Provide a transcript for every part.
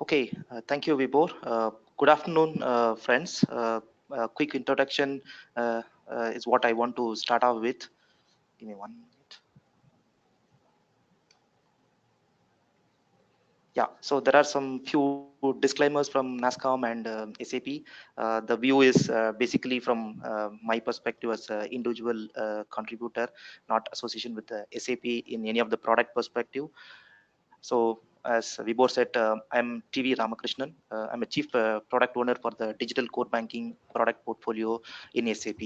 Okay, thank you, Vibor. Good afternoon, friends. A quick introduction is what I want to start off with. Give me 1 minute. Yeah, so there are some few disclaimers from NASSCOM and SAP. The view is basically from my perspective as an individual contributor, not association with the SAP in any of the product perspective. So as Vibor said, I'm TV Ramakrishnan. I'm a chief product owner for the digital core banking product portfolio in SAP.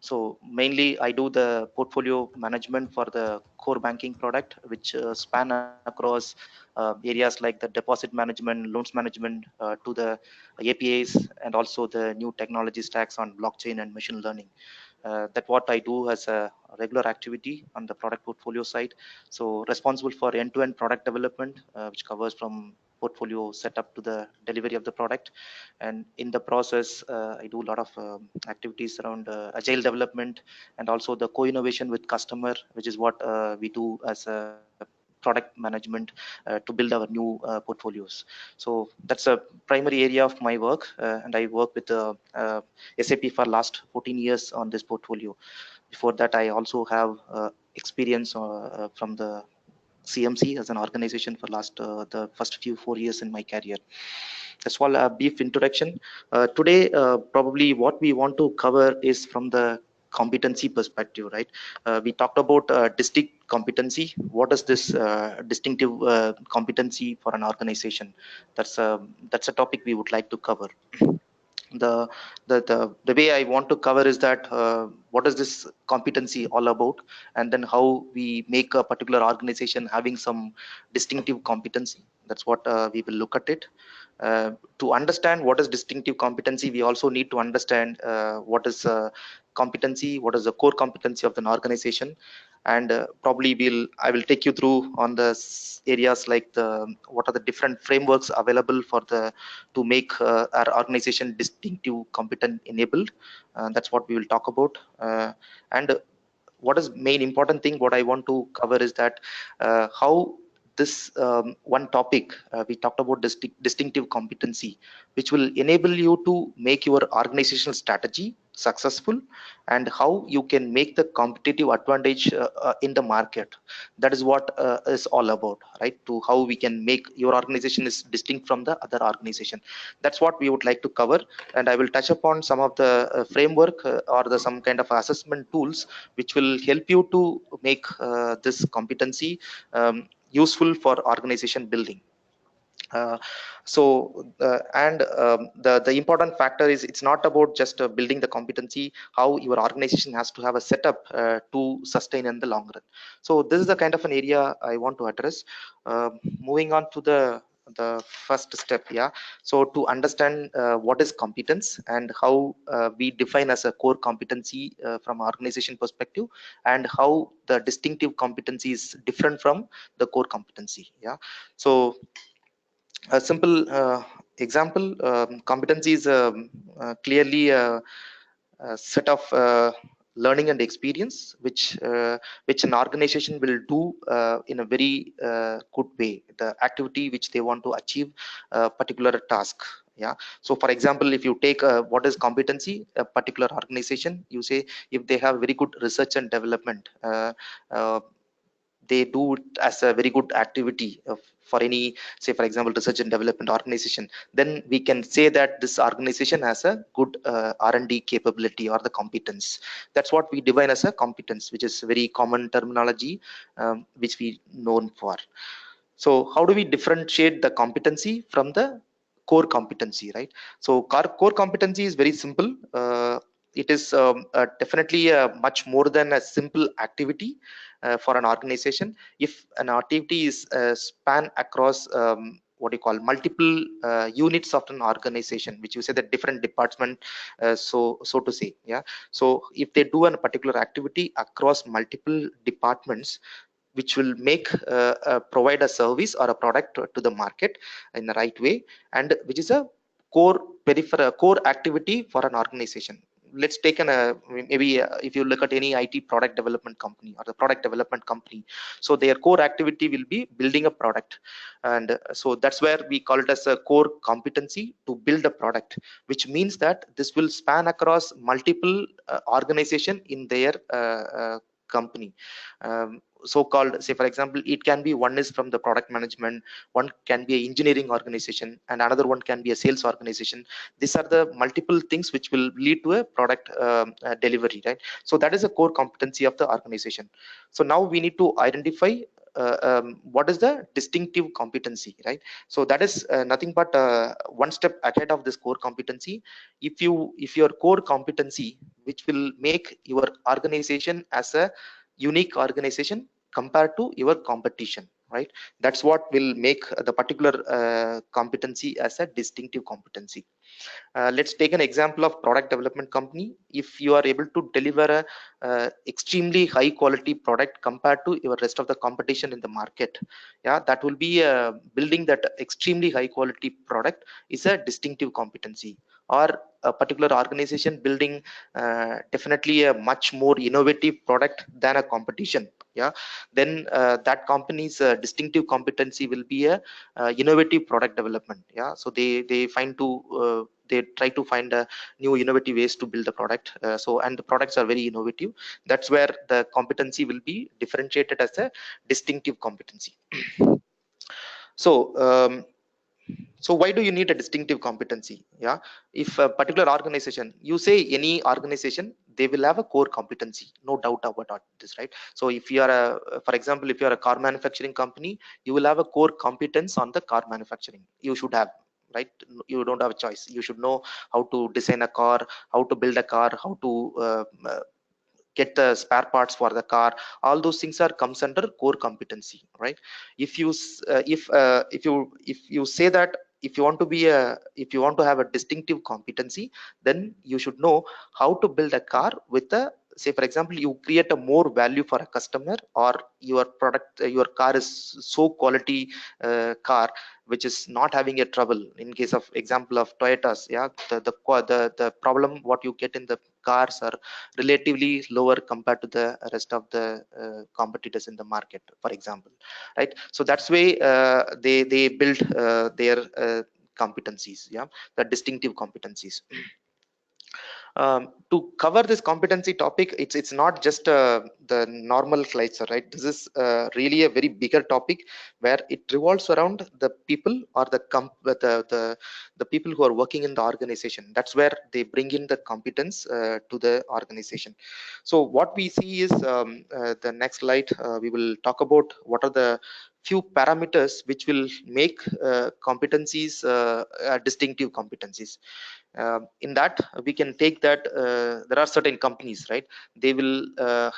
So mainly I do the portfolio management for the core banking product, which span across areas like the deposit management, loans management, to the APIs, and also the new technology stacks on blockchain and machine learning. That what I do as a regular activity on the product portfolio side. So responsible for end-to-end product development, which covers from portfolio setup to the delivery of the product. And in the process, I do a lot of activities around agile development and also the co-innovation with customer, which is what we do as a product management to build our new portfolios. So that's a primary area of my work, and I work with SAP for last 14 years on this portfolio. Before that, I also have experience from the CMC as an organization for last the first few 4 years in my career. That's all a brief introduction. Today, probably what we want to cover is from the competency perspective, right? We talked about distinct competency. What is this distinctive competency for an organization? That's a topic we would like to cover. the the way I want to cover is that what is this competency all about, and then how we make a particular organization having some distinctive competency. That's what we will look at it. To understand what is distinctive competency, we also need to understand what is competency, what is the core competency of an organization. And probably I will take you through on the areas like the what are the different frameworks available for the to make our organization distinctive competent enabled. That's what we will talk about. And what is main important thing what I want to cover is that how this one topic we talked about distinctive competency, which will enable you to make your organizational strategy successful, and how you can make the competitive advantage in the market. That is what is all about, right? To how we can make your organization is distinct from the other organization. That's what we would like to cover. And I will touch upon some of the framework or the some kind of assessment tools which will help you to make this competency useful for organization building. uh, the important factor is it's not about just building the competency. How your organization has to have a setup to sustain in the long run. So this is the kind of an area I want to address. Moving on to the first step. Yeah, so to understand what is competence and how we define as a core competency from organization perspective, and how the distinctive competency is different from the core competency. Yeah, so a simple example, competency is clearly a set of learning and experience which an organization will do in a very good way, the activity which they want to achieve a particular task. Yeah, so for example, if you take what is competency, a particular organization, you say if they have very good research and development, uh, they do it as a very good activity for any, say for example, research and development organization, then we can say that this organization has a good R&D capability or the competence. That's what we define as a competence, which is very common terminology, which we known for. So how do we differentiate the competency from the core competency, right? So core competency is very simple. It is definitely much more than a simple activity for an organization. If an activity is span across what you call multiple units of an organization, which you say that different department, so to say. Yeah, so if they do a particular activity across multiple departments, which will make provide a service or a product to the market in the right way, and which is a core peripheral core activity for an organization. let's take maybe if you look at any IT product development company or the product development company, so their core activity will be building a product, and so that's where we call it as a core competency to build a product, which means that this will span across multiple organization in their company. So called, say for example, it can be, one is from the product management, one can be an engineering organization, and another one can be a sales organization. These are the multiple things which will lead to a product delivery, right? So that is a core competency of the organization. So now we need to identify what is the distinctive competency, right? So that is nothing but one step ahead of this core competency. If your core competency, which will make your organization as a unique organization compared to your competition, right? That's what will make the particular competency as a distinctive competency. Let's take an example of product development company. If you are able to deliver a extremely high quality product compared to your rest of the competition in the market, yeah, that will be building that extremely high quality product is a distinctive competency. Or a particular organization building definitely a much more innovative product than a competition, yeah, then that company's distinctive competency will be a innovative product development. Yeah, so they try to find new innovative ways to build the product. So and the products are very innovative. That's where the competency will be differentiated as a distinctive competency. So so why do you need a distinctive competency? Yeah, if a particular organization, you say any organization, they will have a core competency, no doubt about this, right? So if you are for example, if you are a car manufacturing company, you will have a core competence on the car manufacturing. You should have, right? You don't have a choice. You should know how to design a car, how to build a car, how to get the spare parts for the car. All those things are comes under core competency, right? If you say that, if you want to be a if you want to have a distinctive competency, then you should know how to build a car with a, say for example, you create a more value for a customer, or your product, your car is so quality car which is not having a trouble. In case of example of Toyotas, yeah, the problem what you get in the cars are relatively lower compared to the rest of the competitors in the market, for example, right? So that's way they build their competencies, yeah, the distinctive competencies. To cover this competency topic, it's not just the normal slides, right? This is really a very bigger topic, where it revolves around the people, or the people who are working in the organization. That's where they bring in the competence to the organization. So what we see is the next slide, we will talk about what are the few parameters which will make competencies distinctive competencies. In that, we can take that there are certain companies, right? They will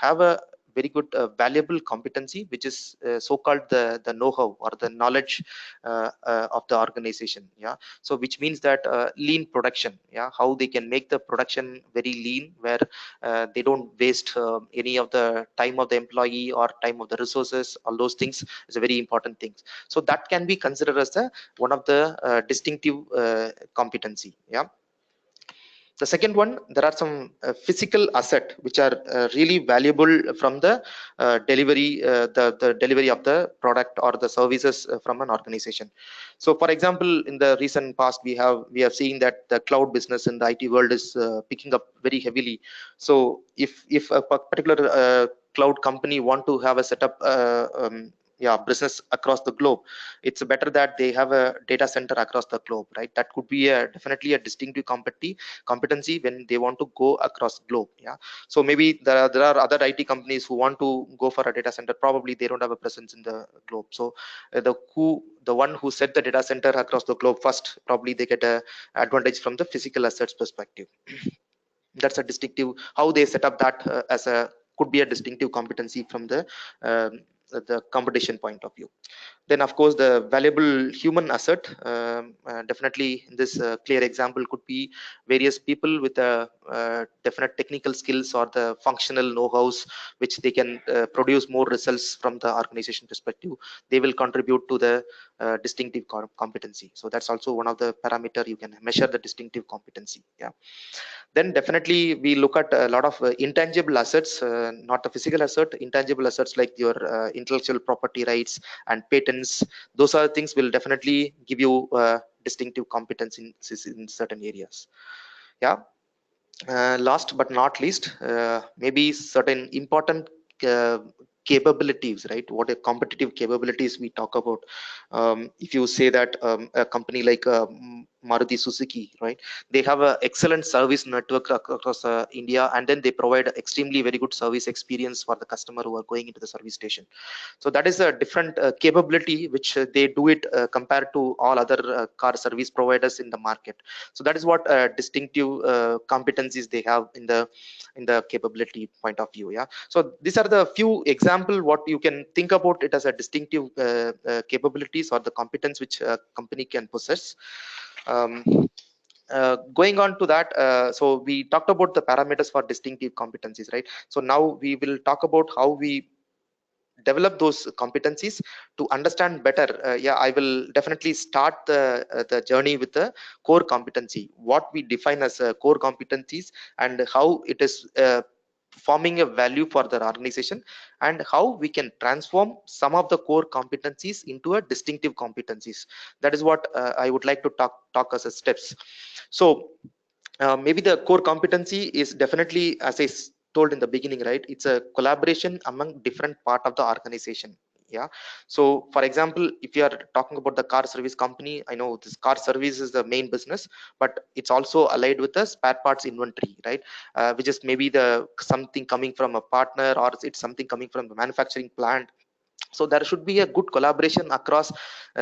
have a very good valuable competency, which is so-called the know-how or the knowledge of the organization. Yeah, so which means that lean production, yeah, how they can make the production very lean, where they don't waste any of the time of the employee or time of the resources. All those things is a very important thing. So that can be considered as one of the distinctive competency. Yeah. The second one, there are some physical asset which are really valuable from the delivery, the delivery of the product or the services from an organization. So, for example, in the recent past, we have seen that the cloud business in the IT world is picking up very heavily. So, if a particular cloud company want to have a setup, yeah, business across the globe, it's better that they have a data center across the globe, right? That could be definitely a distinctive competency when they want to go across globe. Yeah, so maybe there are other IT companies who want to go for a data center, probably they don't have a presence in the globe. So the one who set the data center across the globe first, probably they get a advantage from the physical assets perspective. That's a distinctive, how they set up that as a, could be a distinctive competency from the competition point of view. Then of course the valuable human asset, definitely in this clear example could be various people with definite technical skills or the functional know-hows which they can produce more results from the organization perspective. They will contribute to the distinctive competency. So that's also one of the parameter you can measure the distinctive competency. Yeah. Then definitely we look at a lot of intangible assets, not the physical asset, intangible assets like your intellectual property rights and patents. Those are things will definitely give you distinctive competence in certain areas. Yeah. Last but not least, maybe certain important uh, capabilities, right? What are competitive capabilities we talk about? If you say that a company like Maruti Suzuki, right? They have an excellent service network across India, and then they provide extremely very good service experience for the customer who are going into the service station. So that is a different capability which they do it compared to all other car service providers in the market. So that is what distinctive competencies they have in the capability point of view. Yeah. So these are the few example what you can think about it as a distinctive capabilities or the competence which a company can possess. um, Going on to that, so we talked about the parameters for distinctive competencies, right? So now we will talk about how we develop those competencies to understand better. Yeah, I will definitely start the journey with the core competency, what we define as core competencies, and how it is forming a value for the organization, and how we can transform some of the core competencies into a distinctive competencies. That is what I would like to talk as a steps. So maybe the core competency is definitely, as told in the beginning, right? It's a collaboration among different part of the organization. Yeah. So for example, if you are talking about the car service company, I know this car service is the main business, but it's also allied with the spare parts inventory, right? Which is maybe the something coming from a partner, or it's something coming from the manufacturing plant. So there should be a good collaboration across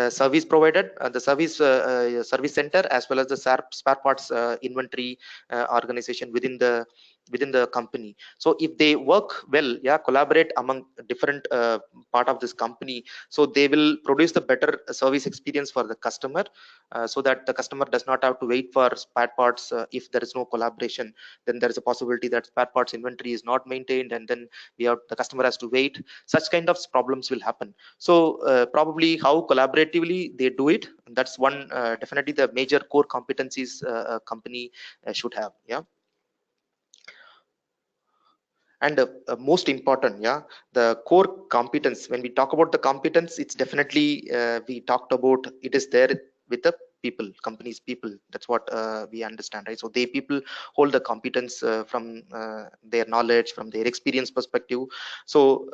service provided, the service center, as well as the spare parts inventory organization within the company. So if they work well, yeah, collaborate among different part of this company, so they will produce the better service experience for the customer, so that the customer does not have to wait for spare parts. If there is no collaboration, then there is a possibility that spare parts inventory is not maintained, and then the customer has to wait. Such kind of problems will happen. So probably how collaboratively they do it, that's one definitely the major core competencies a company should have. Yeah. And most important, yeah, the core competence, when we talk about the competence, it's definitely we talked about it is there with the people, companies people. That's what we understand, right? So they people hold the competence from their knowledge, from their experience perspective. So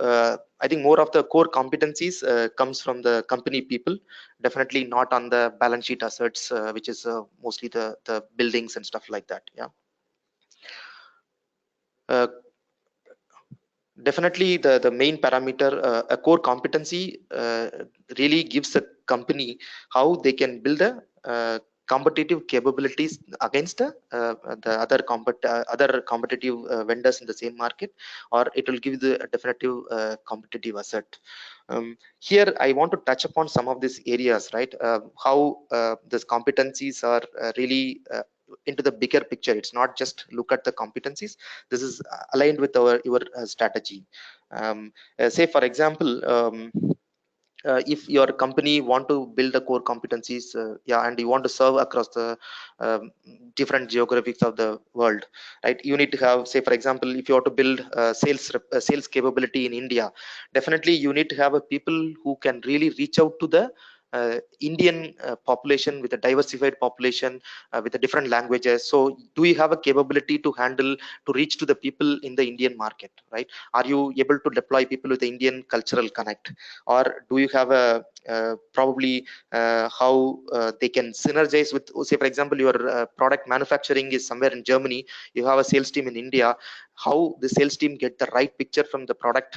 I think more of the core competencies comes from the company people, definitely not on the balance sheet assets, which is mostly the buildings and stuff like that. Yeah. uh, Definitely, the main parameter, a core competency, really gives a company how they can build a competitive capabilities against the other competitive vendors in the same market, or it will give the definitive competitive asset. Here, I want to touch upon some of these areas, right? How these competencies are really into the bigger picture. It's not just look at the competencies. This is aligned with your strategy. Say for example, if your company want to build a core competencies, yeah, and you want to serve across the different geographies of the world, right? You need to have, say for example, if you want to build sales capability in India, definitely you need to have a people who can really reach out to the Indian population, with a diversified population, with the different languages. So do you have a capability to handle, to reach to the people in the Indian market, right? Are you able to deploy people with the Indian cultural connect? Or do you have a probably how they can synergize with, say for example, your product manufacturing is somewhere in Germany, you have a sales team in India. How the sales team get the right picture from the product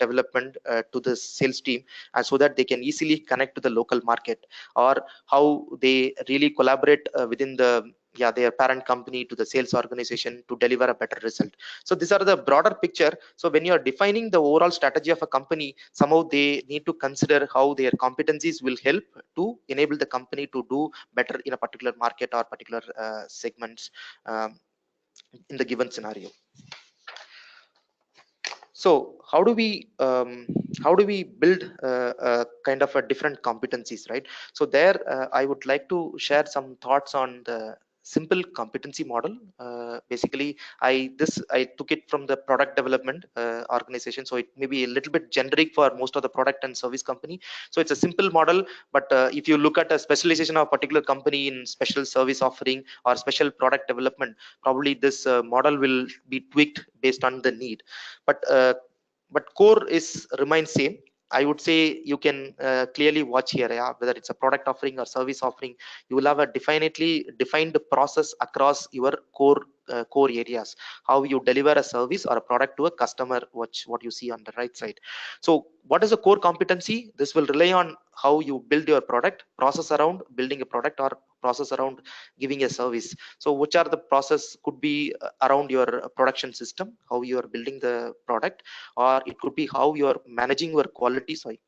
development to the sales team, and so that they can easily connect to the local market? Or how they really collaborate within the yeah, their parent company to the sales organization to deliver a better result. So these are the broader picture. So when you are defining the overall strategy of a company, somehow they need to consider how their competencies will help to enable the company to do better in a particular market or particular segments um, in the given scenario. So how do we build kind of a different competencies, right? So there I would like to share some thoughts on the simple competency model. Basically, I took it from the product development organization, so it may be a little bit generic for most of the product and service company. So it's a simple model, but if you look at a specialization of a particular company in special service offering or special product development, probably this model will be tweaked based on the need. But core is remains same. I would say you can clearly watch here, yeah, whether it's a product offering or service offering, you will have a definitely defined process across your core areas, how you deliver a service or a product to a customer, what you see on the right side. So what is a core competency? This will rely on how you build your product, process around building a product, or process around giving a service. So which are the process? Could be around your production system, how you are building the product, or it could be how you are managing your quality. Sorry,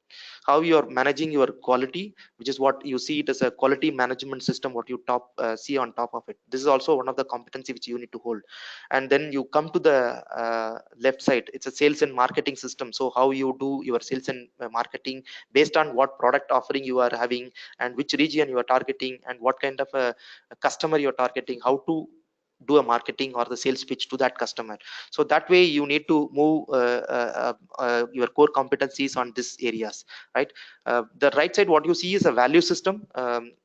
how you are managing your quality, which is what you see it as a quality management system, what you see on top of it. This is also one of the competency which you need to hold. And then you come to the left side, it's a sales and marketing system. So how you do your sales and marketing based on what product offering you are having, and which region you are targeting, and what kind of a customer you are targeting, how to do a marketing or the sales pitch to that customer. So that way you need to move your core competencies on these areas, right? The right side, what you see is a value system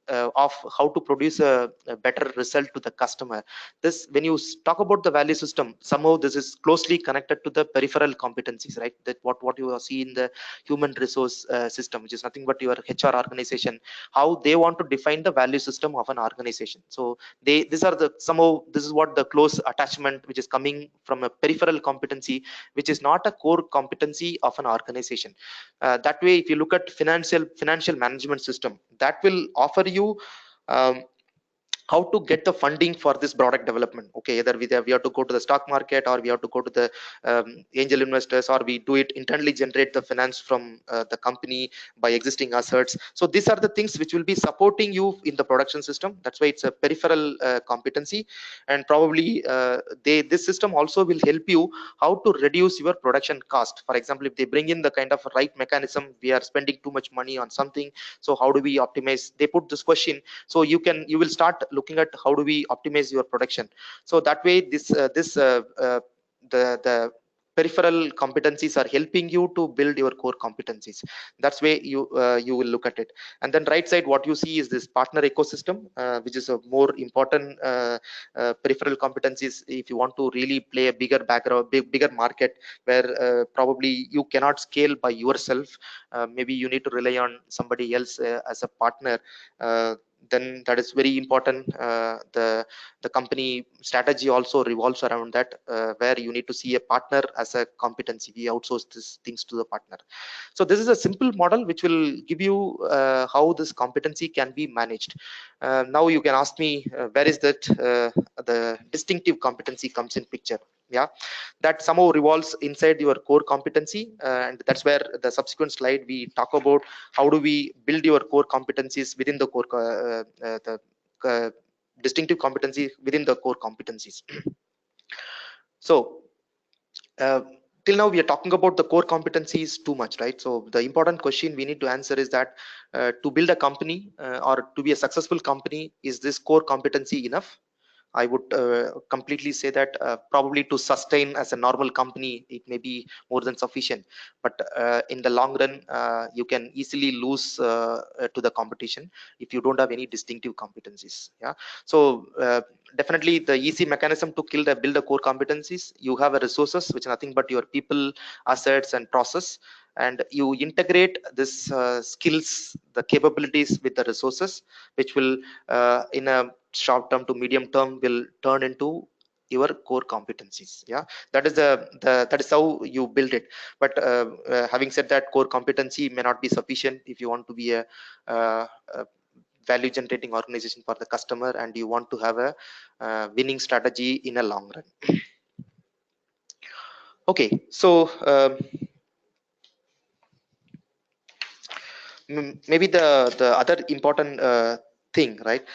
of how to produce a better result to the customer. This, when you talk about the value system, somehow this is closely connected to the peripheral competencies, right? That what you see in the human resource system, which is nothing but your HR organization, how they want to define the value system of an organization. So these are the somehow this is what the close attachment which is coming from a peripheral competency, which is not a core competency of an organization. That way, if you look at financial management system, that will offer you um, how to get the funding for this product development. Okay, either we have to go to the stock market, or we have to go to the angel investors, or we do it internally, generate the finance from the company by existing assets. So these are the things which will be supporting you in the production system. That's why it's a peripheral competency. And probably this system also will help you how to reduce your production cost. For example, if they bring in the kind of right mechanism, we are spending too much money on something, so how do we optimize? They put this question, so you will start looking at how do we optimize your production. So that way the peripheral competencies are helping you to build your core competencies. That's way you will look at it. And then right side, what you see is this partner ecosystem, which is a more important peripheral competencies if you want to really play a bigger background, bigger market, where probably you cannot scale by yourself. Maybe you need to rely on somebody else as a partner. Then that is very important. The company strategy also revolves around that, where you need to see a partner as a competency. We outsource these things to the partner. So this is a simple model which will give you how this competency can be managed. Now you can ask me, where is that the distinctive competency comes in picture? Yeah, that somehow revolves inside your core competency, and that's where the subsequent slide we talk about how do we build your core competencies within the uh, distinctive competency within the core competencies. So uh, till now we are talking about the core competencies too much, right? So the important question we need to answer is that to build a company or to be a successful company, is this core competency enough? I would completely say that probably to sustain as a normal company, it may be more than sufficient. But in the long run, you can easily lose to the competition if you don't have any distinctive competencies. Yeah. So definitely the easy mechanism to build the core competencies, you have a resources which is nothing but your people, assets, and process, and you integrate this skills, the capabilities with the resources, which will in a short term to medium term will turn into your core competencies. Yeah, that is that is how you build it. But having said that, core competency may not be sufficient if you want to be a value generating organization for the customer, and you want to have a winning strategy in a long run. Okay, so maybe the other important thing, right,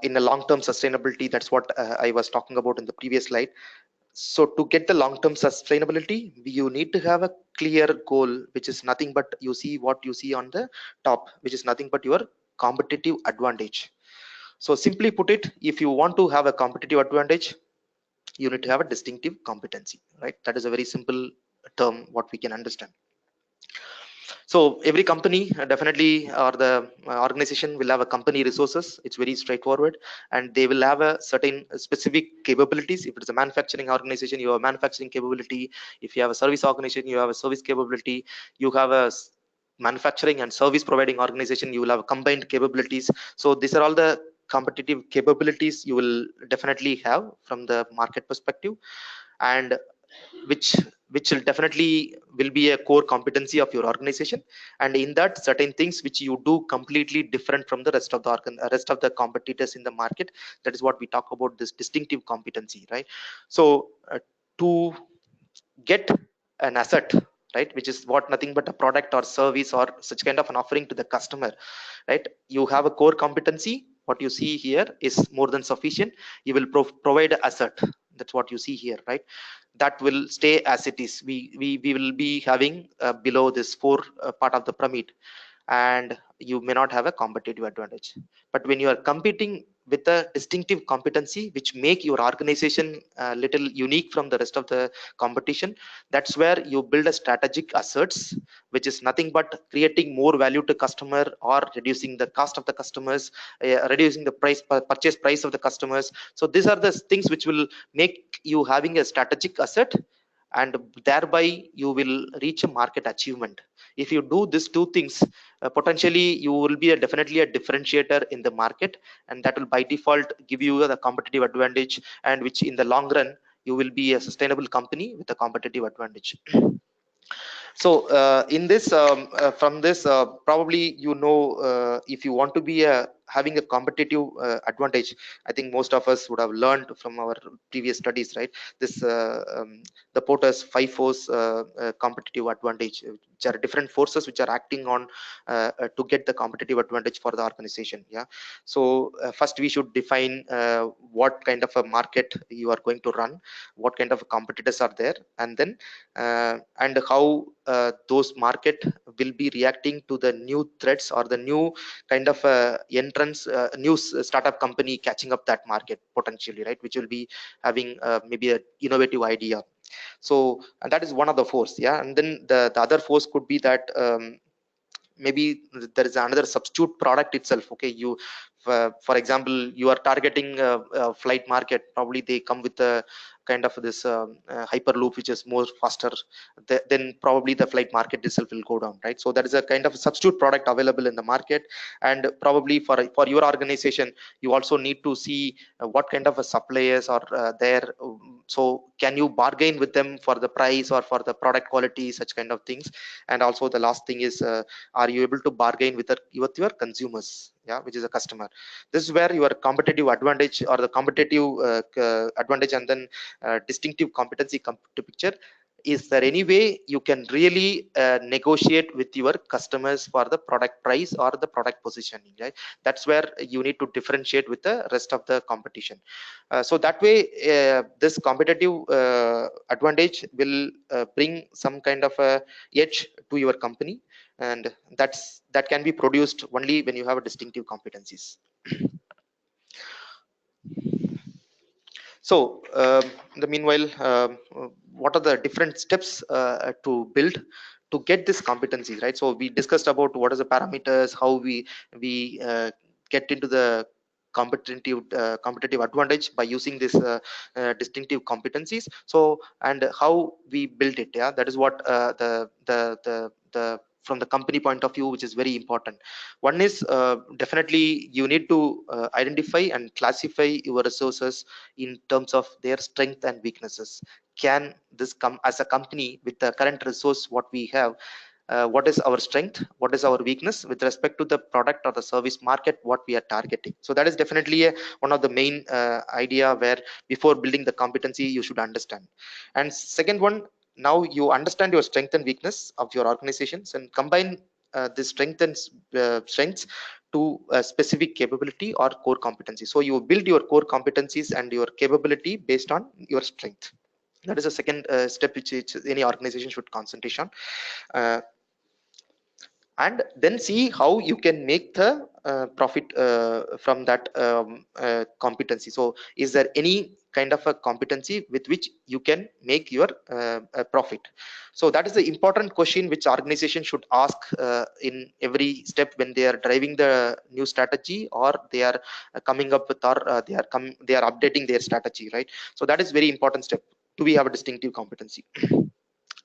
in a long term sustainability, that's what I was talking about in the previous slide. So to get the long term sustainability, you need to have a clear goal, which is nothing but you see what you see on the top, which is nothing but your competitive advantage. So simply put it, if you want to have a competitive advantage, you need to have a distinctive competency, right? That is a very simple term what we can understand. So every company definitely, or the organization will have a company resources. It's very straightforward, and they will have a certain specific capabilities. If it's a manufacturing organization, you have manufacturing capability. If you have a service organization, you have a service capability. You have a manufacturing and service providing organization, you will have combined capabilities. So these are all the competitive capabilities you will definitely have from the market perspective, and which will definitely will be a core competency of your organization. And in that, certain things which you do completely different from the rest of the rest of the competitors in the market. That is what we talk about, this distinctive competency, right? So to get an asset, right, which is what nothing but a product or service or such kind of an offering to the customer, right? You have a core competency, what you see here is more than sufficient. You will provide a asset, that's what you see here, right? That will stay as it is. We will be having below this four part of the pyramid, and you may not have a competitive advantage. But when you are competing with a distinctive competency which make your organization a little unique from the rest of the competition, that's where you build a strategic assets, which is nothing but creating more value to customer or reducing the cost of the customers, reducing the purchase price of the customers. So these are the things which will make you having a strategic asset, and thereby you will reach a market achievement. If you do these two things, potentially you will be definitely a differentiator in the market, and that will by default give you the competitive advantage, and which in the long run you will be a sustainable company with a competitive advantage. So in this from this probably if you want to be having a competitive advantage, I think most of us would have learned from our previous studies, right? This the Porter's five force competitive advantage, which are different forces which are acting on to get the competitive advantage for the organization. Yeah. So first we should define what kind of a market you are going to run, what kind of competitors are there, and then and how those market will be reacting to the new threats or the new kind of entrance, startup company catching up that market potentially, right? Which will be having maybe a innovative idea. So and that is one of the force. Yeah. And then the other force could be that maybe there is another substitute product itself. Okay, you for example, you are targeting a flight market, probably they come with a kind of this hyperloop which is more faster. Then probably the flight market itself will go down, right? So that is a kind of substitute product available in the market. And probably for your organization, you also need to see what kind of a suppliers are there. So can you bargain with them for the price or for the product quality, such kind of things. And also the last thing is, are you able to bargain with your consumers, yeah, which is a customer. This is where your competitive advantage or the competitive advantage, and then distinctive competency come to picture. Is there any way you can really negotiate with your customers for the product price or the product positioning, right? That's where you need to differentiate with the rest of the competition. So that way this competitive advantage will bring some kind of a edge to your company, and that can be produced only when you have a distinctive competencies. So in the meanwhile, what are the different steps to build to get this competencies, right? So we discussed about what are the parameters, how we get into the competitive advantage by using this distinctive competencies. So and how we build it, yeah, that is what the from the company point of view, which is very important. One is definitely you need to identify and classify your resources in terms of their strength and weaknesses. Can this come as a company with the current resource what we have, what is our strength, what is our weakness with respect to the product or the service market what we are targeting. So that is definitely one of the main idea where before building the competency you should understand. And second one, now you understand your strength and weakness of your organizations and combine the strengths to a specific capability or core competency. So you build your core competencies and your capability based on your strength. That is the second step which any organization should concentrate on. Uh, and then see how you can make the profit from that competency. So is there any kind of a competency with which you can make your profit? So that is the important question which organization should ask in every step when they are driving the new strategy, or they are coming up with, or they are updating their strategy, right? So that is very important step. Do we have a distinctive competency?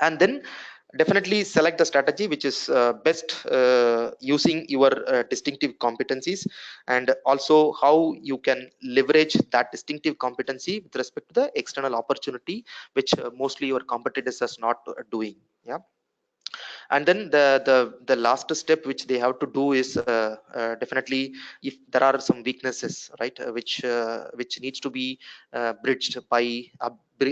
And then definitely select the strategy which is best using your distinctive competencies, and also how you can leverage that distinctive competency with respect to the external opportunity which mostly your competitors are not doing. Yeah. And then the last step which they have to do is definitely, if there are some weaknesses, right, which needs to be bridged by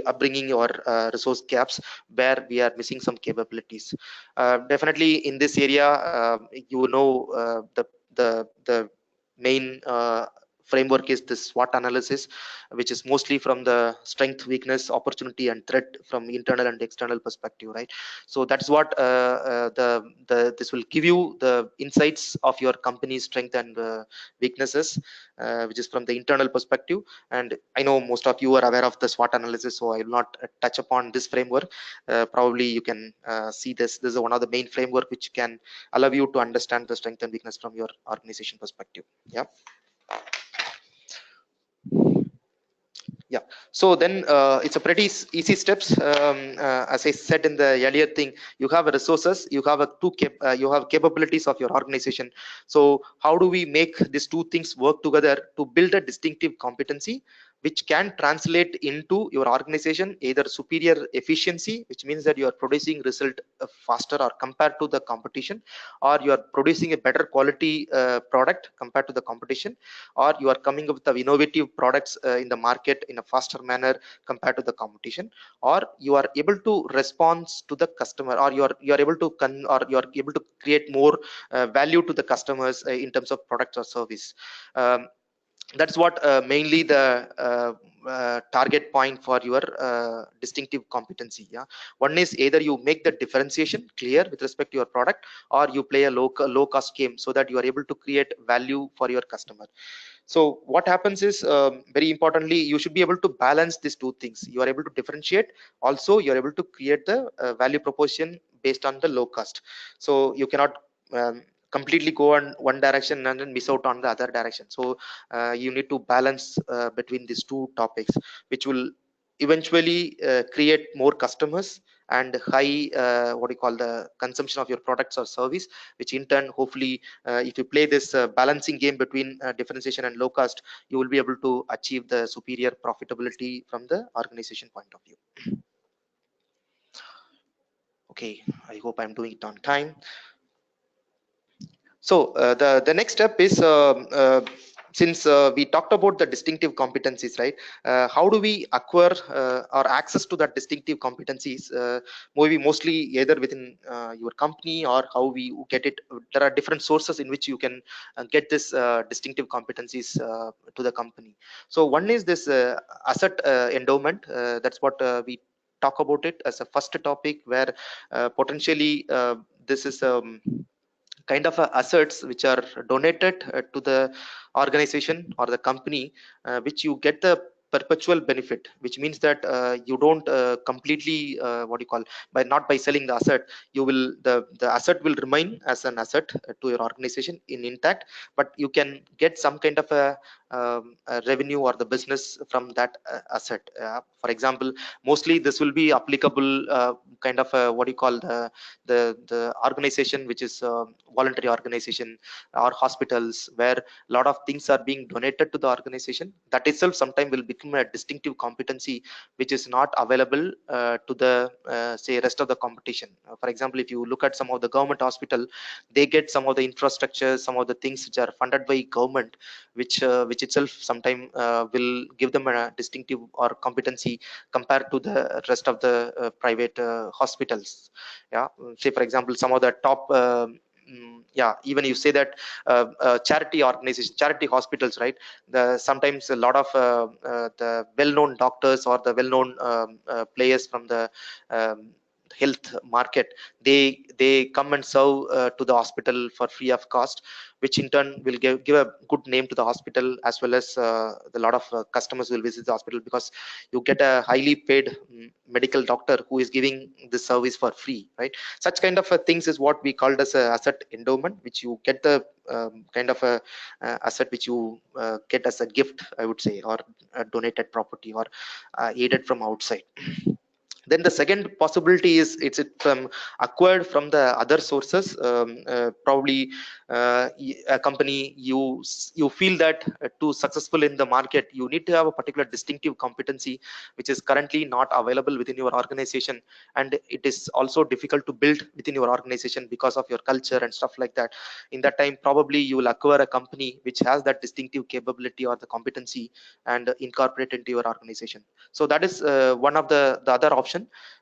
upbringing or resource gaps where we are missing some capabilities. Definitely in this area, you know, the main framework is this SWOT analysis, which is mostly from the strength, weakness, opportunity and threat from internal and external perspective, right? So that's what this will give you the insights of your company's strength and weaknesses, which is from the internal perspective. And I know most of you are aware of the SWOT analysis, so I will not touch upon this framework. Probably you can see this is one of the main framework which can allow you to understand the strength and weakness from your organization perspective. Yeah. Yeah. So then it's a pretty easy steps. As I said in the earlier thing, you have resources, you have you have capabilities of your organization. So how do we make these two things work together to build a distinctive competency which can translate into your organization either superior efficiency, which means that you are producing result faster or compared to the competition, or you are producing a better quality product compared to the competition, or you are coming up with the innovative products in the market in a faster manner compared to the competition, or you are able to respond to the customer, or you are able to or you are able to create more value to the customers in terms of products or service. That's what mainly the target point for your distinctive competency. Yeah. One is either you make the differentiation clear with respect to your product, or you play a low cost game so that you are able to create value for your customer. So what happens is, very importantly, you should be able to balance these two things. You are able to differentiate, also you are able to create the value proposition based on the low cost. So you cannot completely go on one direction and then miss out on the other direction. So you need to balance between these two topics, which will eventually create more customers and high what you call the consumption of your products or service, which in turn hopefully if you play this balancing game between differentiation and low cost, you will be able to achieve the superior profitability from the organization point of view. Okay, I hope I'm doing it on time. So the next step is, since we talked about the distinctive competencies, right? How do we acquire or access to that distinctive competencies? Maybe mostly either within your company, or how we get it. There are different sources in which you can get this distinctive competencies to the company. So one is this asset endowment. That's what we talk about it as a first topic, where potentially this is kind of assets which are donated to the organization or the company, which you get the perpetual benefit, which means that you don't completely what you call, by not by selling the asset, you will the asset will remain as an asset to your organization in intact, but you can get some kind of a revenue or the business from that asset. For example, mostly this will be applicable kind of what you call the organization which is voluntary organization, or hospitals, where a lot of things are being donated to the organization. That itself sometime will become a distinctive competency which is not available to the say rest of the competition. For example, if you look at some of the government hospital, they get some of the infrastructure, some of the things which are funded by government, which itself sometime will give them a distinctive or competency compared to the rest of the private hospitals. Yeah, say for example, some of the top yeah, even you say that charity organization, charity hospitals, right? The sometimes a lot of the well-known doctors or the well-known players from the um, health market, they come and serve to the hospital for free of cost, which in turn will give a good name to the hospital, as well as the lot of customers will visit the hospital because you get a highly paid medical doctor who is giving the service for free, right? Such kind of things is what we called as a asset endowment, which you get the kind of a asset which you get as a gift, I would say, or a donated property, or aided from outside. Then the second possibility is it's acquired from the other sources. Probably a company, you feel that to successful in the market you need to have a particular distinctive competency which is currently not available within your organization, and it is also difficult to build within your organization because of your culture and stuff like that. In that time, probably you will acquire a company which has that distinctive capability or the competency and incorporate into your organization. So that is one of the other option.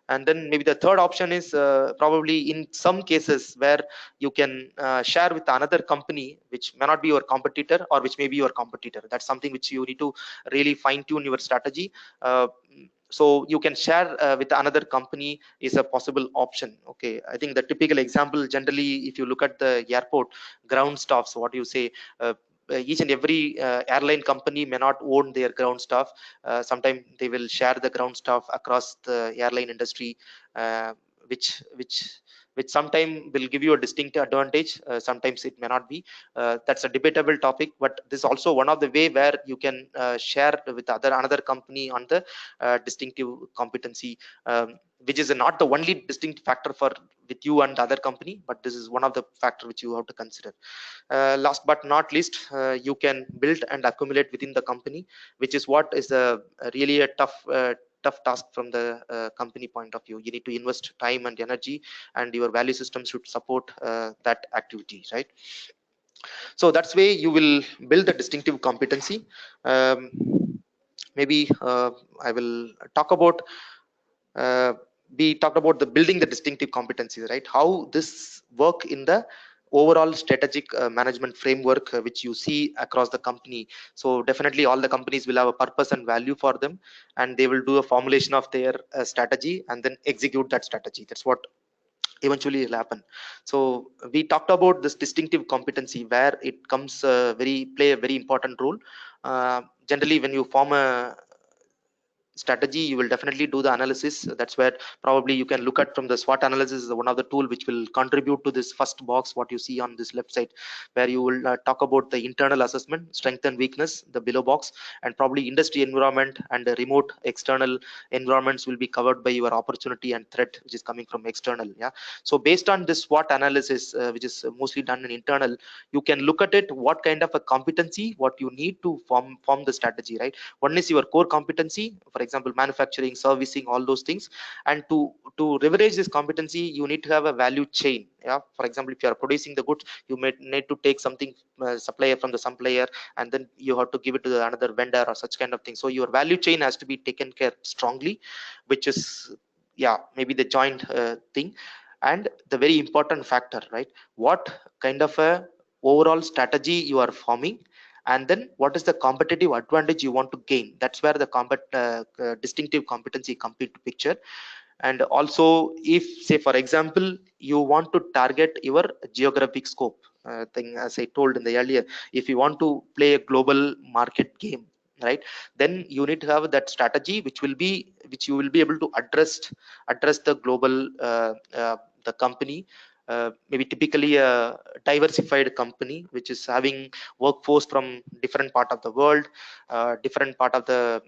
And then maybe the third option is probably in some cases where you can share with another company which may not be your competitor or which may be your competitor. That's something which you need to really fine tune your strategy. So you can share with another company is a possible option. Okay, I think the typical example, generally if you look at the airport ground staffs, what you say, each and every airline company may not own their ground staff. Sometimes they will share the ground staff across the airline industry, uh, which which which sometimes will give you a distinct advantage. Sometimes it may not be. That's a debatable topic, but this is also one of the way where you can share with another company on the distinctive competency, which is not the only distinct factor for with you and the other company, but this is one of the factor which you have to consider. Last but not least, you can build and accumulate within the company, which is what is a really a tough task from the company point of view. You need to invest time and energy, and your value system should support that activity, right? So that's way you will build the distinctive competency. um, Maybe I will talk about uh, we talked about the building the distinctive competencies, right? How this work in the overall strategic management framework which you see across the company. So definitely all the companies will have a purpose and value for them, and they will do a formulation of their strategy and then execute that strategy. That's what eventually will happen. So we talked about this distinctive competency where it comes very play a very important role. Generally when you form a strategy, you will definitely do the analysis. That's where probably you can look at from the SWOT analysis is one of the tool which will contribute to this first box what you see on this left side, where you will talk about the internal assessment, strength and weakness, the below box, and probably industry environment and the remote external environments will be covered by your opportunity and threat which is coming from external. Yeah, so based on this SWOT analysis which is mostly done in internal, you can look at it what kind of a competency what you need to form the strategy, right? One is your core competency, for example manufacturing, servicing, all those things. And to leverage this competency you need to have a value chain. Yeah, for example if you are producing the goods, you may need to take something supplier from the supplier, and then you have to give it to another vendor or such kind of thing. So your value chain has to be taken care strongly, which is, yeah, maybe the joint thing. And the very important factor, right? What kind of a overall strategy you are forming, and then what is the competitive advantage you want to gain. That's where the distinctive competency comes into picture. And also if say for example you want to target your geographic scope thing, as I told in the earlier, if you want to play a global market game, right, then you need to have that strategy which you will be able to address the global the company, maybe typically a diversified company which is having workforce from different part of the world, different part of the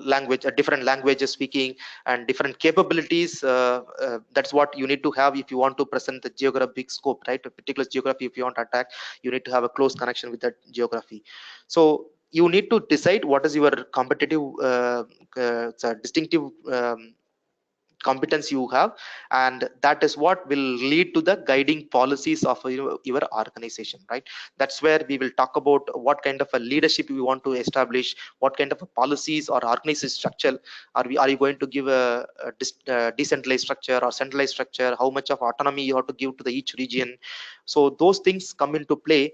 language, different languages speaking, and different capabilities. That's what you need to have if you want to present the geographic scope, right? A particular geography if you want to attack, you need to have a close connection with that geography. So you need to decide what is your competitive distinctive competence you have, and that is what will lead to the guiding policies of your organization, right? That's where we will talk about what kind of a leadership we want to establish, what kind of a policies or organization structure are you going to give a decentralized structure or centralized structure, how much of autonomy you have to give to the each region. So those things come into play.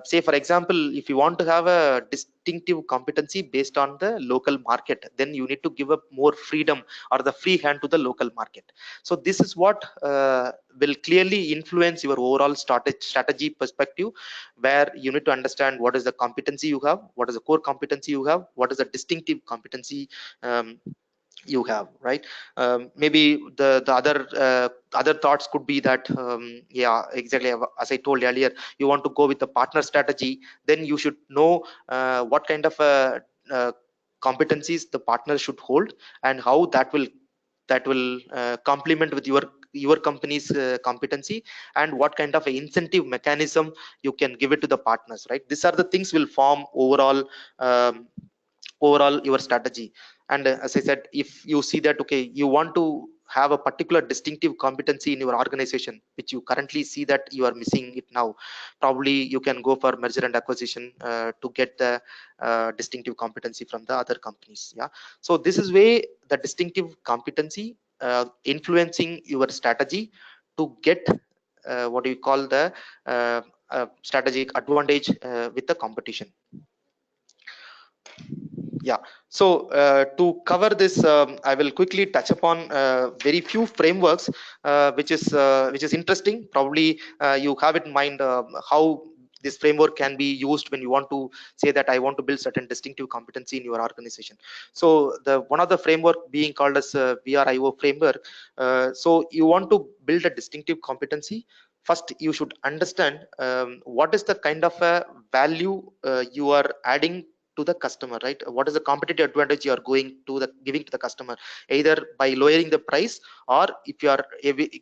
Say for example, if you want to have a distinctive competency based on the local market, then you need to give up more freedom or the free hand to the local market. So this is what will clearly influence your overall strategy perspective, where you need to understand what is the competency you have, what is the core competency you have, what is the distinctive competency you have, right? Maybe the other thoughts could be that yeah, exactly, as I told earlier, you want to go with the partner strategy, then you should know what kind of competencies the partner should hold, and how that will complement with your company's competency, and what kind of a incentive mechanism you can give it to the partners, right? These are the things will form um, overall your strategy. And as I said, if you see that okay, you want to have a particular distinctive competency in your organization which you currently see that you are missing it now, probably you can go for merger and acquisition to get the distinctive competency from the other companies. Yeah, so this is way the distinctive competency influencing your strategy to get what do you call the strategic advantage with the competition. Yeah, so to cover this, I will quickly touch upon very few frameworks which is interesting. Probably you have it in mind how this framework can be used when you want to say that I want to build certain distinctive competency in your organization. So the one of the framework being called as VRIO framework. So you want to build a distinctive competency. First you should understand what is the kind of a value you are adding to the customer, right? What is the competitive advantage you are going to the giving to the customer, either by lowering the price, or if you are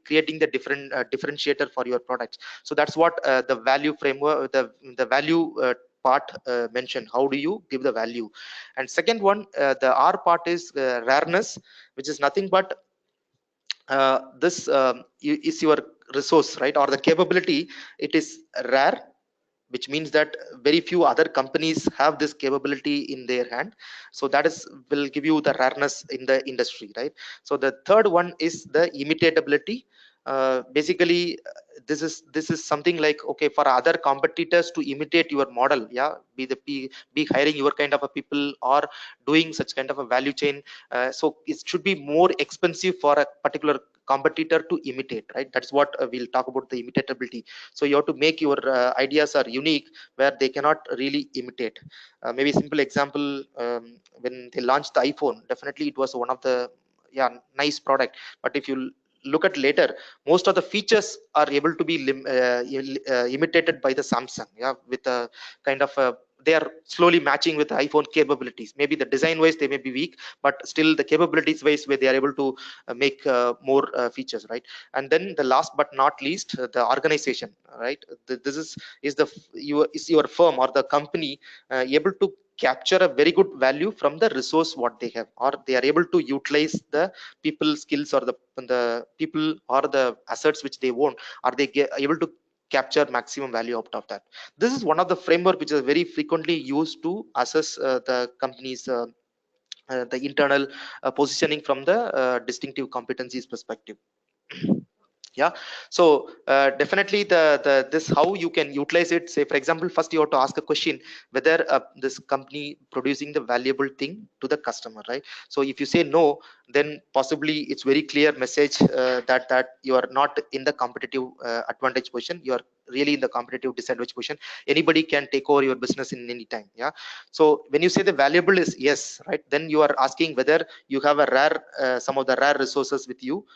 creating the different differentiator for your products. So that's what the value framework, the value part mentioned, how do you give the value. And second one, the R part is rareness, which is nothing but this is your resource, right, or the capability. It is rare, which means that very few other companies have this capability in their hand. So that is will give you the rareness in the industry, right? So the third one is the imitatability. Basically this is something like, okay, for other competitors to imitate your model, yeah, be hiring your kind of a people or doing such kind of a value chain. So it should be more expensive for a particular competitor to imitate, right? That's what we'll talk about, the imitatability. So you have to make your ideas are unique, where they cannot really imitate. Maybe simple example, when they launched the iPhone, definitely it was one of the, yeah, nice product. But if you look at later, most of the features are able to be imitated by the Samsung, yeah, with a kind of a, they are slowly matching with the iPhone capabilities. Maybe the design wise they may be weak, but still the capabilities wise where they are able to make more features, right? And then the last but not least, the organization, right? This is the is your firm or the company able to capture a very good value from the resource what they have, or they are able to utilize the people skills, or the people or the assets which they own, are they able to capture maximum value out of that. This is one of the framework which is very frequently used to assess the company's the internal positioning from the distinctive competencies perspective. Yeah, so definitely the this how you can utilize it. Say for example, first you have to ask a question whether this company producing the valuable thing to the customer, right? So if you say no, then possibly it's very clear message that you are not in the competitive advantage position, you are really in the competitive disadvantage position. Anybody can take over your business in any time. Yeah, so when you say the valuable is yes, right, then you are asking whether you have a rare some of the rare resources with you.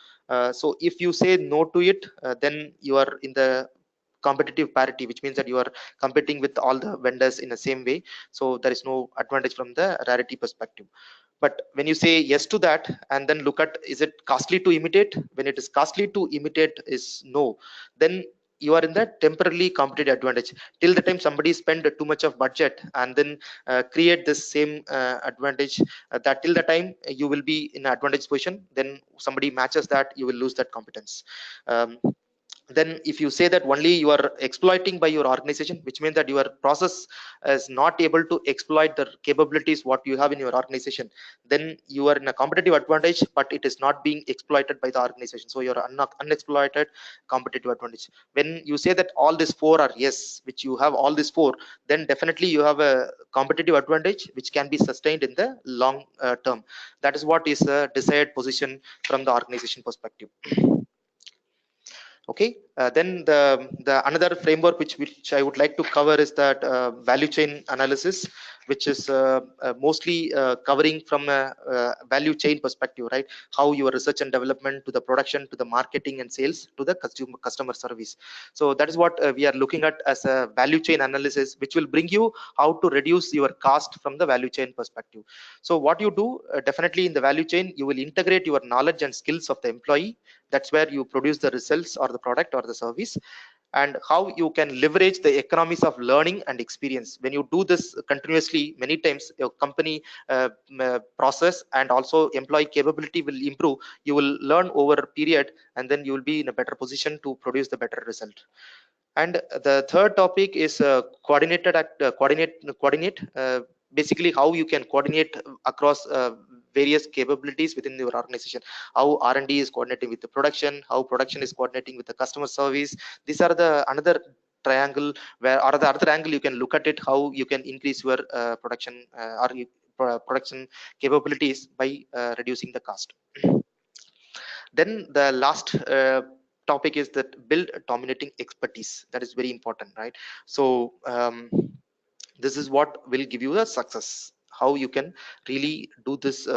So if you say no to it, then you are in the competitive parity, which means that you are competing with all the vendors in the same way. So there is no advantage from the rarity perspective. But when you say yes to that, and then look at, is it costly to imitate? When it is costly to imitate is no, then you are in the temporarily competitive advantage till the time somebody spend too much of budget and then create this same advantage, that till the time you will be in an advantage position, then somebody matches that, you will lose that competence. um, then if you say that only you are exploiting by your organization, which means that your process is not able to exploit the capabilities what you have in your organization, then you are in a competitive advantage, but it is not being exploited by the organization, so you're unexploited competitive advantage. When you say that all these four are yes, which you have all these four, then definitely you have a competitive advantage which can be sustained in the long term. That is what is a desired position from the organization perspective. Okay, then the another framework which I would like to cover is that value chain analysis, which is mostly covering from a value chain perspective, right? How your research and development to the production to the marketing and sales to the customer service. So that is what we are looking at as a value chain analysis, which will bring you how to reduce your cost from the value chain perspective. So what you do, definitely in the value chain you will integrate your knowledge and skills of the employee. That's where you produce the results or the product or the service, and how you can leverage the economies of learning and experience. When you do this continuously many times, your company process and also employee capability will improve. You will learn over a period, and then you will be in a better position to produce the better result. And the third topic is coordinate, basically how you can coordinate across various capabilities within your organization. How R&D is coordinating with the production, how production is coordinating with the customer service. These are the another triangle where, or the other angle you can look at it, how you can increase your production production capabilities by reducing the cost. Then the last topic is that build dominating expertise. That is very important, right? So this is what will give you a success, how you can really do this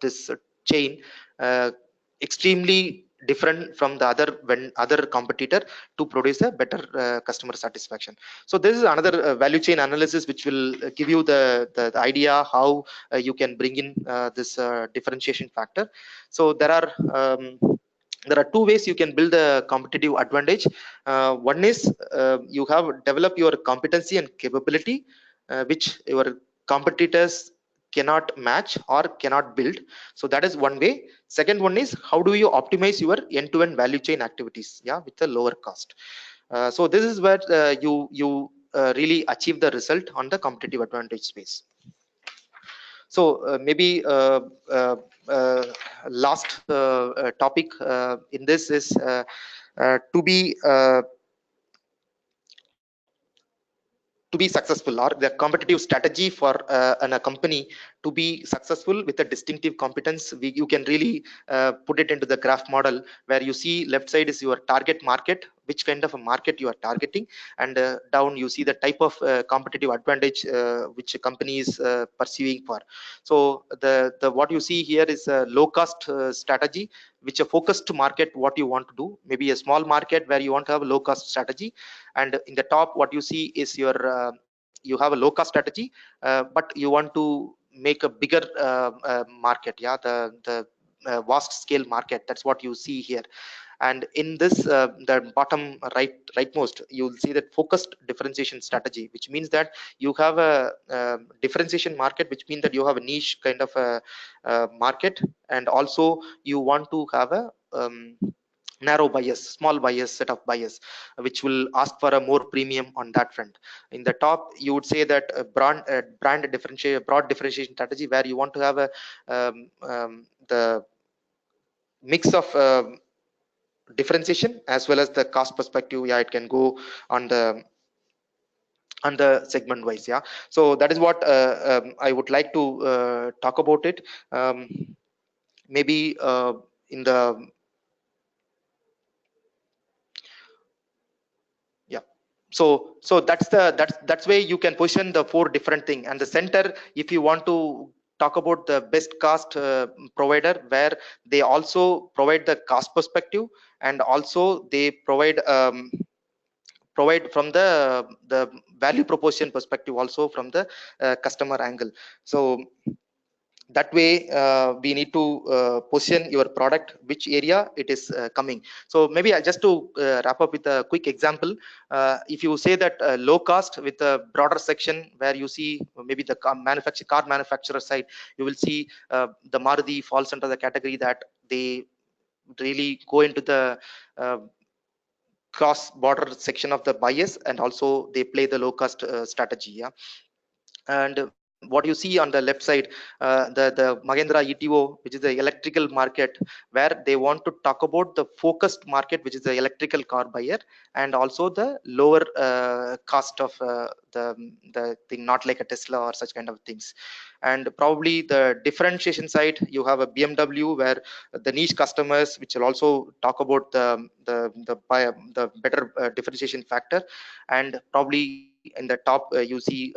this chain uh, extremely different from the other competitor to produce a better customer satisfaction. So this is another value chain analysis which will give you the idea how you can bring in this differentiation factor. So there are two ways you can build a competitive advantage. One is you have developed your competency and capability, which your competitors cannot match or cannot build. So that is one way. Second one is how do you optimize your end-to-end value chain activities, yeah, with a lower cost. So this is where you really achieve the result on the competitive advantage space. So maybe uh, last topic in this is to be successful, or the competitive strategy for a company to be successful with a distinctive competence. You can really put it into the graph model, where you see left side is your target market, which kind of a market you are targeting, and down you see the type of competitive advantage which a company is pursuing for. So the what you see here is a low cost strategy, which a focused market what you want to do, maybe a small market where you want to have a low cost strategy. And in the top what you see is your you have a low cost strategy, but you want to make a bigger market, yeah, the vast scale market. That's what you see here. And in this the bottom rightmost, you'll see that focused differentiation strategy, which means that you have a differentiation market, which means that you have a niche kind of a market, and also you want to have a narrow bias, small bias, set of bias, which will ask for a more premium on that front. In the top you would say that a brand differentiate broad differentiation strategy, where you want to have a the mix of differentiation as well as the cost perspective. Yeah, it can go on the segment wise. Yeah, so that is what I would like to talk about it. um, Maybe in the yeah, so that's way you can position the four different thing. And the center, if you want to talk about the best cost provider, where they also provide the cost perspective, and also they provide from the value proposition perspective, also from the customer angle. So That way we need to position your product which area it is coming. So maybe just to wrap up with a quick example, if you say that low cost with a broader section where you see maybe the car manufacturer side, you will see the Maruti falls under the category that they really go into the uh, cross border section of the bias, and also they play the low cost strategy. Yeah. And what you see on the left side, the Mahindra ETO, which is the electrical market, where they want to talk about the focused market, which is the electrical car buyer, and also the lower cost of the thing, not like a Tesla or such kind of things. And probably the differentiation side, you have a BMW where the niche customers, which will also talk about the better differentiation factor. And probably in the top you see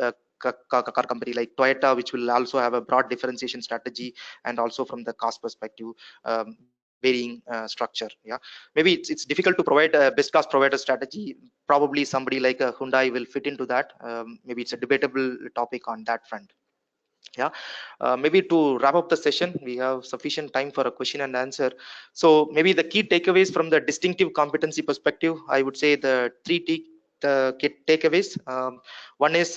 car company like Toyota, which will also have a broad differentiation strategy, and also from the cost perspective, varying structure. Yeah, maybe it's difficult to provide a best cost provider strategy. Probably somebody like a Hyundai will fit into that. Maybe it's a debatable topic on that front. Yeah. Maybe to wrap up the session, we have sufficient time for a question and answer. So maybe the key takeaways from the distinctive competency perspective, I would say the key takeaways. One is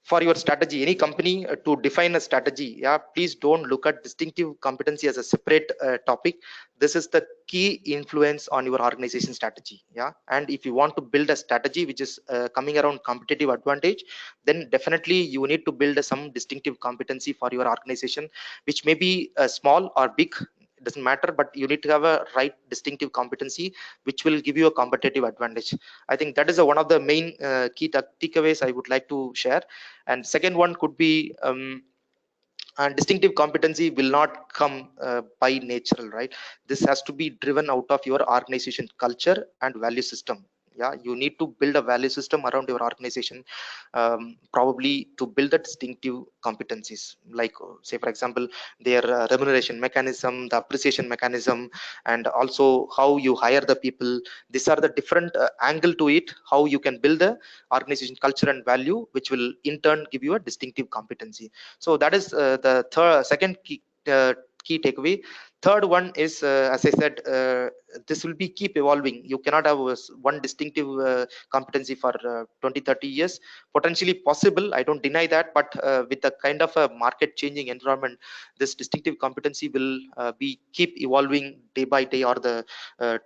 for your strategy, any company to define a strategy, yeah, please don't look at distinctive competency as a separate topic. This is the key influence on your organization strategy. Yeah. And if you want to build a strategy which is coming around competitive advantage, then definitely you need to build some distinctive competency for your organization, which may be small or big, it doesn't matter, but you need to have a right distinctive competency which will give you a competitive advantage. I think that is one of the main key takeaways I would like to share. And second one could be and distinctive competency will not come by natural, right? This has to be driven out of your organization culture and value system. Yeah, you need to build a value system around your organization, probably to build the distinctive competencies, like say for example their remuneration mechanism, the appreciation mechanism, and also how you hire the people. These are the different angle to it, how you can build the organization culture and value, which will in turn give you a distinctive competency. So that is the second key takeaway. Third one is, as I said, this will be keep evolving. You cannot have one distinctive competency for 20-30 years. Potentially possible, I don't deny that, but with the kind of a market changing environment, this distinctive competency will be keep evolving day by day, or the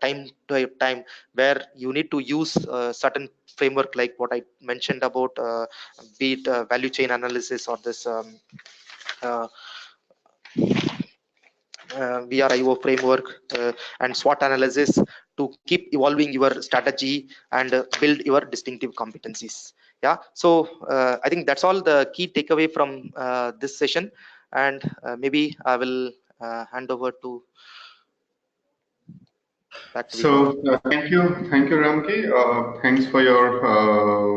time to time, where you need to use certain framework like what I mentioned about, be it value chain analysis or this uh, VRIO framework, and SWOT analysis, to keep evolving your strategy and build your distinctive competencies. Yeah. So I think that's all the key takeaway from this session. And maybe I will hand over to back to So Vipul. thank you, Ramki. Thanks for your